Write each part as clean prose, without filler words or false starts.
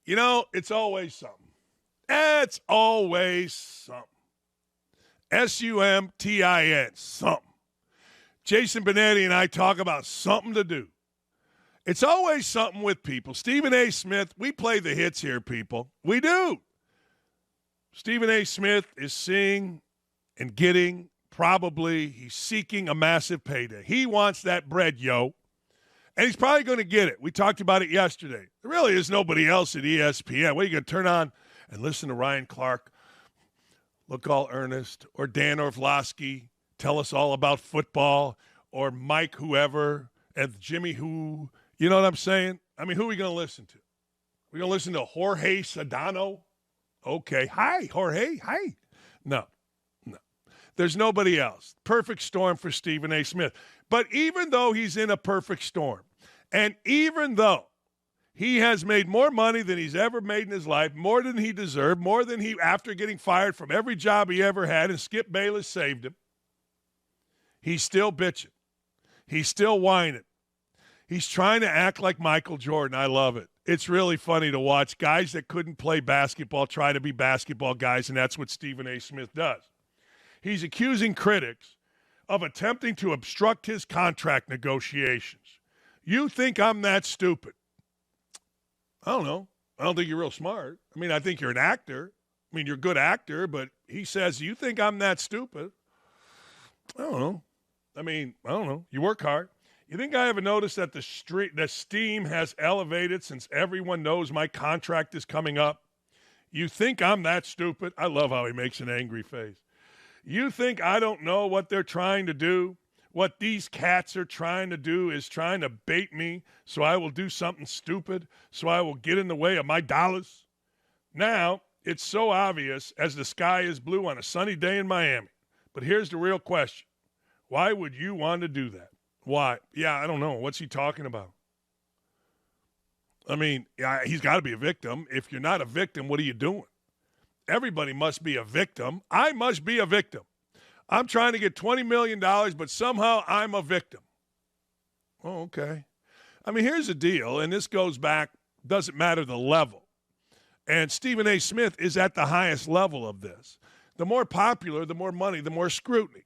You know, it's always something. It's always something. SUMTIN, something. Jason Benetti and I talk about something to do. It's always something with people. Stephen A. Smith, we play the hits here, people. We do. Stephen A. Smith is seeing and getting, he's seeking a massive payday. He wants that bread, yo. And he's probably going to get it. We talked about it yesterday. There really is nobody else at ESPN. What, are you going to turn on and listen to Ryan Clark look all earnest, or Dan Orlovsky tell us all about football, or Mike whoever, and Jimmy who, you know what I'm saying? I mean, who are we going to listen to? We're going to listen to Jorge Sedano? Okay. Hi, Jorge. Hi. No. There's nobody else. Perfect storm for Stephen A. Smith. But even though he's in a perfect storm, and even though he has made more money than he's ever made in his life, more than he deserved, more than he, after getting fired from every job he ever had, and Skip Bayless saved him, he's still bitching. He's still whining. He's trying to act like Michael Jordan. I love it. It's really funny to watch guys that couldn't play basketball try to be basketball guys, and that's what Stephen A. Smith does. He's accusing critics of attempting to obstruct his contract negotiations. You think I'm that stupid? I don't know. I don't think you're real smart. I mean, I think you're an actor. I mean, you're a good actor, but he says, you think I'm that stupid? I don't know. I mean, I don't know. You work hard. You think I haven't noticed that the steam has elevated since everyone knows my contract is coming up? You think I'm that stupid? I love how he makes an angry face. You think I don't know what they're trying to do? What these cats are trying to do is trying to bait me so I will do something stupid, so I will get in the way of my dollars? Now, it's so obvious as the sky is blue on a sunny day in Miami. But here's the real question. Why would you want to do that? Why? Yeah, I don't know. What's he talking about? I mean, yeah, he's got to be a victim. If you're not a victim, what are you doing? Everybody must be a victim. I must be a victim. I'm trying to get $20 million, but somehow I'm a victim. Oh, okay. I mean, here's the deal, and this goes back, doesn't matter the level. And Stephen A. Smith is at the highest level of this. The more popular, the more money, the more scrutiny,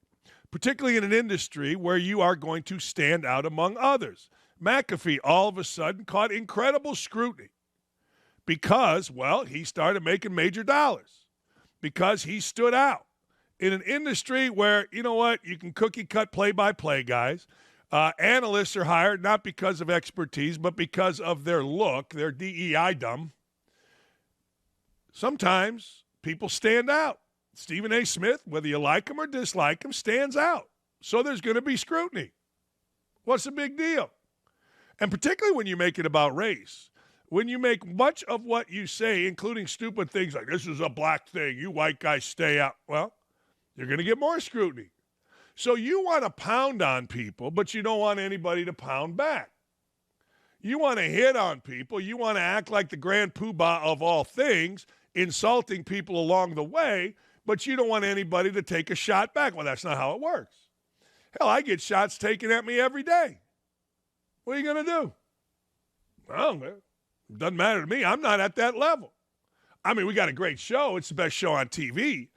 particularly in an industry where you are going to stand out among others. McAfee all of a sudden caught incredible scrutiny because, well, he started making major dollars, because he stood out in an industry where, you know what, you can cookie-cut play-by-play guys. Analysts are hired not because of expertise, but because of their look, their DEI-dom. Sometimes people stand out. Stephen A. Smith, whether you like him or dislike him, stands out. So there's going to be scrutiny. What's the big deal? And particularly when you make it about race. When you make much of what you say, including stupid things like, this is a black thing, you white guys stay out. Well, you're going to get more scrutiny. So you want to pound on people, but you don't want anybody to pound back. You want to hit on people. You want to act like the grand poobah of all things, insulting people along the way, but you don't want anybody to take a shot back. Well, that's not how it works. Hell, I get shots taken at me every day. What are you going to do? Well, it doesn't matter to me. I'm not at that level. I mean, we got a great show. It's the best show on TV,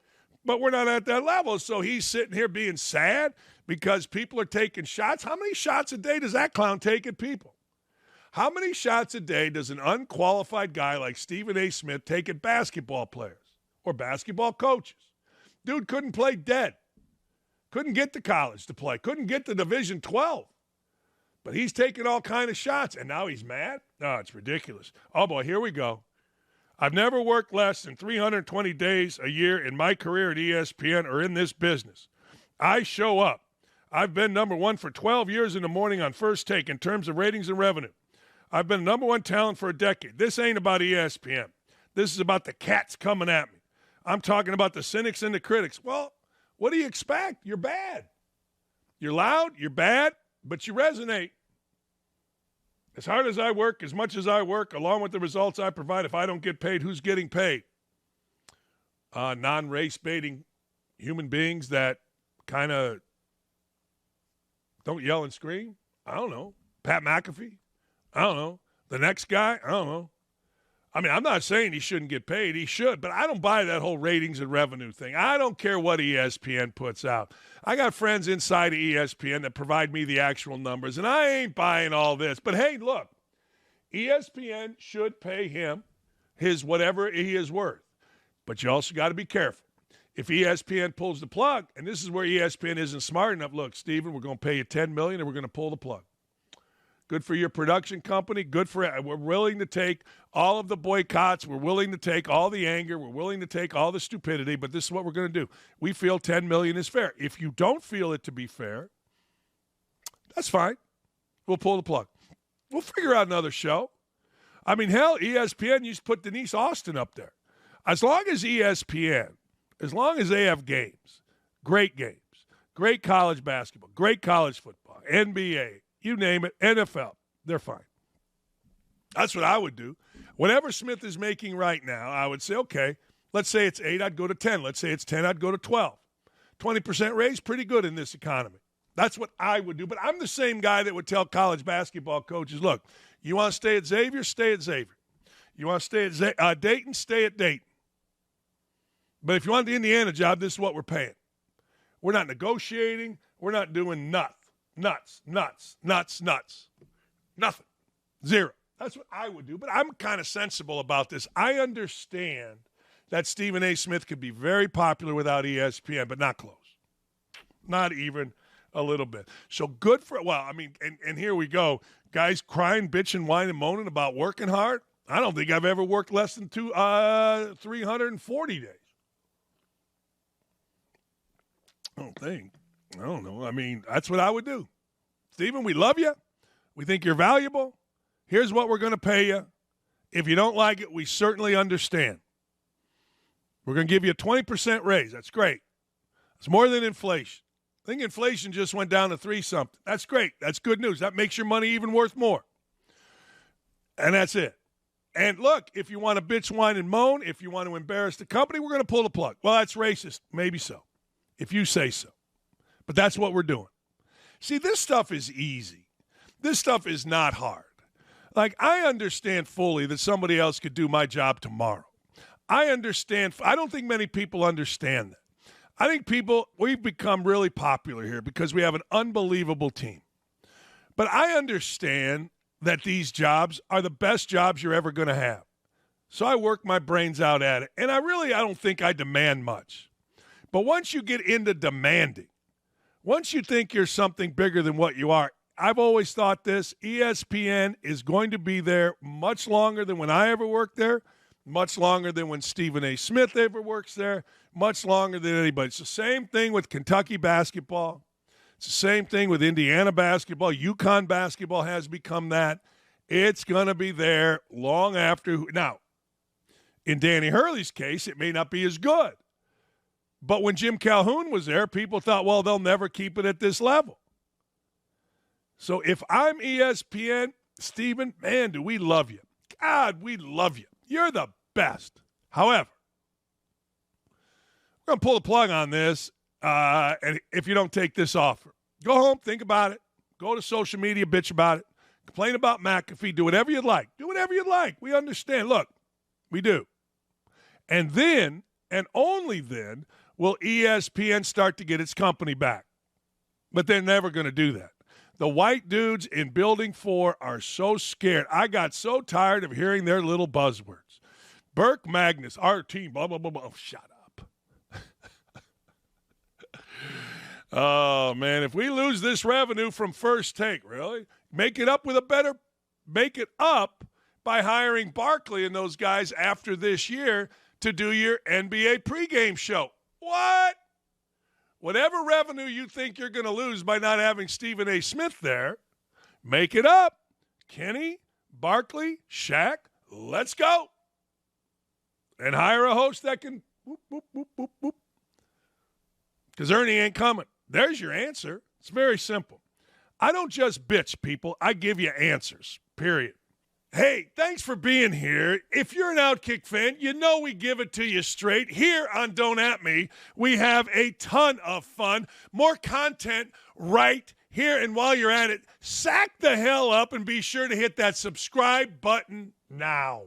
but we're not at that level. So he's sitting here being sad because people are taking shots. How many shots a day does that clown take at people? How many shots a day does an unqualified guy like Stephen A. Smith take at basketball players or basketball coaches? Dude couldn't play dead. Couldn't get to college to play. Couldn't get to Division 12. But he's taking all kind of shots, and now he's mad? No, it's ridiculous. Oh, boy, here we go. I've never worked less than 320 days a year in my career at ESPN or in this business. I show up. I've been number one for 12 years in the morning on First Take in terms of ratings and revenue. I've been number one talent for a decade. This ain't about ESPN. This is about the cats coming at me. I'm talking about the cynics and the critics. Well, what do you expect? You're bad. You're loud, you're bad, but you resonate. As hard as I work, as much as I work, along with the results I provide, if I don't get paid, who's getting paid? Non-race baiting human beings that kind of don't yell and scream? I don't know. Pat McAfee? I don't know. The next guy? I don't know. I mean, I'm not saying he shouldn't get paid. He should, but I don't buy that whole ratings and revenue thing. I don't care what ESPN puts out. I got friends inside of ESPN that provide me the actual numbers, and I ain't buying all this. But, hey, look, ESPN should pay him his whatever he is worth. But you also got to be careful. If ESPN pulls the plug, and this is where ESPN isn't smart enough, look, Steven, we're going to pay you $10 million and we're going to pull the plug. Good for your production company. Good for it. We're willing to take all of the boycotts. We're willing to take all the anger. We're willing to take all the stupidity, but this is what we're going to do. We feel $10 million is fair. If you don't feel it to be fair, that's fine. We'll pull the plug. We'll figure out another show. I mean, hell, ESPN used to put Denise Austin up there. As long as ESPN, as long as they have games, great college basketball, great college football, NBA, you name it, NFL, they're fine. That's what I would do. Whatever Smith is making right now, I would say, okay, let's say it's 8, I'd go to 10. Let's say it's 10, I'd go to 12. 20% raise, pretty good in this economy. That's what I would do. But I'm the same guy that would tell college basketball coaches, look, you want to stay at Xavier, stay at Xavier. You want to stay at Dayton, stay at Dayton. But if you want the Indiana job, this is what we're paying. We're not negotiating. We're not doing nuts. Nothing. Zero. That's what I would do. But I'm kind of sensible about this. I understand that Stephen A. Smith could be very popular without ESPN, but not close. Not even a little bit. So good for, well, I mean, and here we go. Guys crying, bitching, whining, moaning about working hard. I don't think I've ever worked less than 340 days. I don't know. I mean, that's what I would do. Stephen, we love you. We think you're valuable. Here's what we're going to pay you. If you don't like it, we certainly understand. We're going to give you a 20% raise. That's great. It's more than inflation. I think inflation just went down to 3-something. That's great. That's good news. That makes your money even worth more. And that's it. And look, if you want to bitch, whine, and moan, if you want to embarrass the company, we're going to pull the plug. Well, that's racist. Maybe so. If you say so. But that's what we're doing. See, this stuff is easy. This stuff is not hard. Like, I understand fully that somebody else could do my job tomorrow. I understand. I don't think many people understand that. I think we've become really popular here because we have an unbelievable team. But I understand that these jobs are the best jobs you're ever going to have. So I work my brains out at it. And I don't think I demand much. But once you get into demanding, once you think you're something bigger than what you are, I've always thought this, ESPN is going to be there much longer than when I ever worked there, much longer than when Stephen A. Smith ever works there, much longer than anybody. It's the same thing with Kentucky basketball. It's the same thing with Indiana basketball. UConn basketball has become that. It's going to be there long after. Now, in Danny Hurley's case, it may not be as good. But when Jim Calhoun was there, people thought, well, they'll never keep it at this level. So if I'm ESPN, Stephen, man, do we love you. God, we love you. You're the best. However, we're going to pull the plug on this, and if you don't take this offer. Go home, think about it. Go to social media, bitch about it. Complain about McAfee. Do whatever you'd like. Do whatever you'd like. We understand. Look, we do. And then, and only then, will ESPN start to get its company back. But they're never going to do that. The white dudes in Building 4 are so scared. I got so tired of hearing their little buzzwords. Burke Magnus, our team, blah, blah, blah, blah. Oh, shut up. Oh, man, if we lose this revenue from First Take, really? Make it up by hiring Barkley and those guys after this year to do your NBA pregame show. What? Whatever revenue you think you're going to lose by not having Stephen A. Smith there, make it up. Kenny, Barkley, Shaq, let's go. And hire a host that can whoop, whoop, whoop, whoop, whoop. Because Ernie ain't coming. There's your answer. It's very simple. I don't just bitch, people. I give you answers, period. Hey, thanks for being here. If you're an OutKick fan, you know we give it to you straight. Here on Don't At Me, we have a ton of fun. More content right here. And while you're at it, sack the hell up and be sure to hit that subscribe button now.